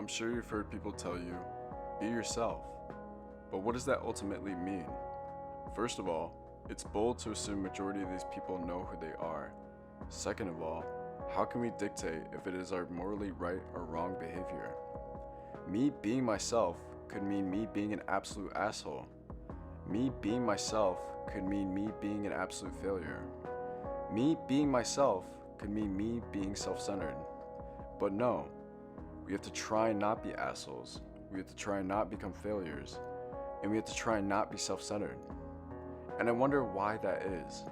I'm sure you've heard people tell you, be yourself. But what does that ultimately mean? First of all, it's bold to assume majority of these people know who they are. Second of all, how can we dictate if it is our morally right or wrong behavior? Me being myself could mean me being an absolute asshole. Me being myself could mean me being an absolute failure. Me being myself could mean me being self-centered. But no, we have to try and not be assholes. We have to try and not become failures. And we have to try and not be self-centered. And I wonder why that is.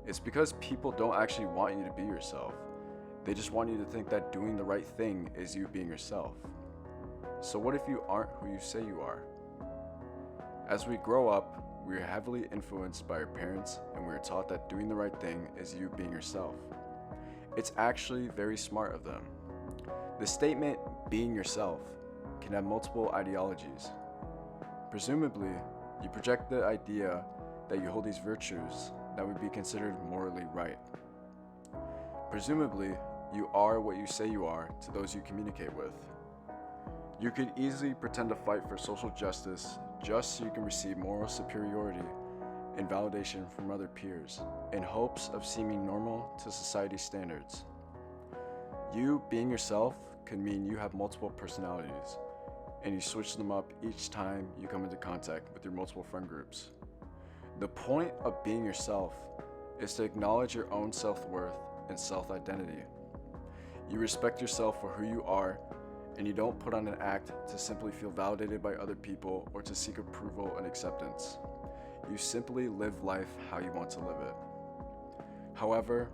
It's because people don't actually want you to be yourself. They just want you to think that doing the right thing is you being yourself. So what if you aren't who you say you are? As we grow up, we are heavily influenced by our parents, and we are taught that doing the right thing is you being yourself. It's actually very smart of them. The statement, being yourself, can have multiple ideologies. Presumably, you project the idea that you hold these virtues that would be considered morally right. Presumably, you are what you say you are to those you communicate with. You could easily pretend to fight for social justice just so you can receive moral superiority and validation from other peers in hopes of seeming normal to society's standards. You being yourself could mean you have multiple personalities and you switch them up each time you come into contact with your multiple friend groups. The point of being yourself is to acknowledge your own self-worth and self-identity. You respect yourself for who you are, and you don't put on an act to simply feel validated by other people or to seek approval and acceptance. You simply live life how you want to live it. However,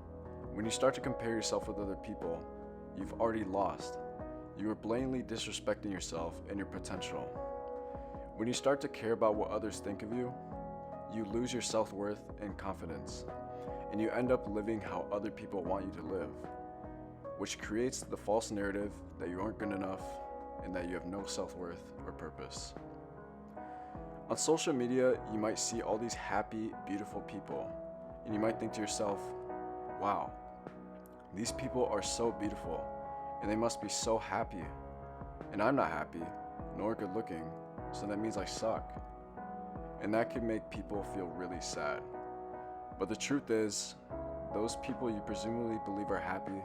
when you start to compare yourself with other people, you've already lost. You are blatantly disrespecting yourself and your potential. When you start to care about what others think of you, you lose your self-worth and confidence, and you end up living how other people want you to live, which creates the false narrative that you aren't good enough and that you have no self-worth or purpose. On social media, you might see all these happy, beautiful people, and you might think to yourself, wow, these people are so beautiful, and they must be so happy, and I'm not happy, nor good looking, so that means I suck. And that can make people feel really sad. But the truth is, those people you presumably believe are happy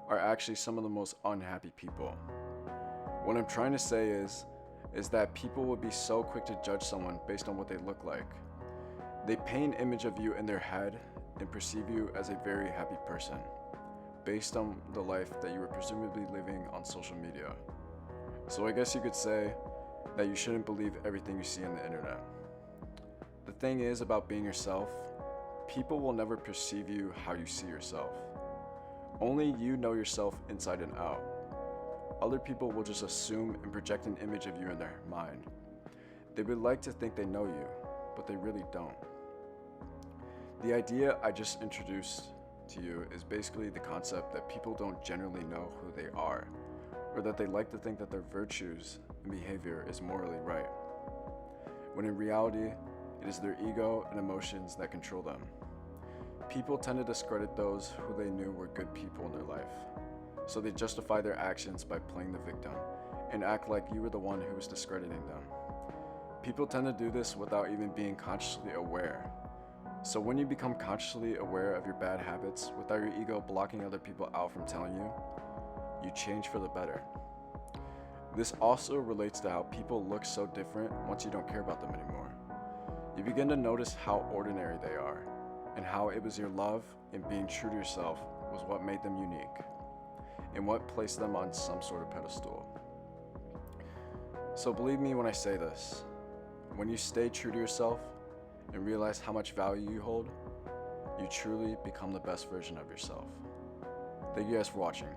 are actually some of the most unhappy people. What I'm trying to say is that people will be so quick to judge someone based on what they look like. They paint an image of you in their head and perceive you as a very happy person, based on the life that you were presumably living on social media. So I guess you could say that you shouldn't believe everything you see on the internet. The thing is about being yourself, people will never perceive you how you see yourself. Only you know yourself inside and out. Other people will just assume and project an image of you in their mind. They would like to think they know you, but they really don't. The idea I just introduced to you is basically the concept that people don't generally know who they are, or that they like to think that their virtues and behavior is morally right, when in reality, it is their ego and emotions that control them. People tend to discredit those who they knew were good people in their life, so they justify their actions by playing the victim and act like you were the one who was discrediting them. People tend to do this without even being consciously aware. So when you become consciously aware of your bad habits without your ego blocking other people out from telling you, you change for the better. This also relates to how people look so different once you don't care about them anymore. You begin to notice how ordinary they are, and how it was your love and being true to yourself was what made them unique, and what placed them on some sort of pedestal. So believe me when I say this, when you stay true to yourself and realize how much value you hold, you truly become the best version of yourself. Thank you guys for watching.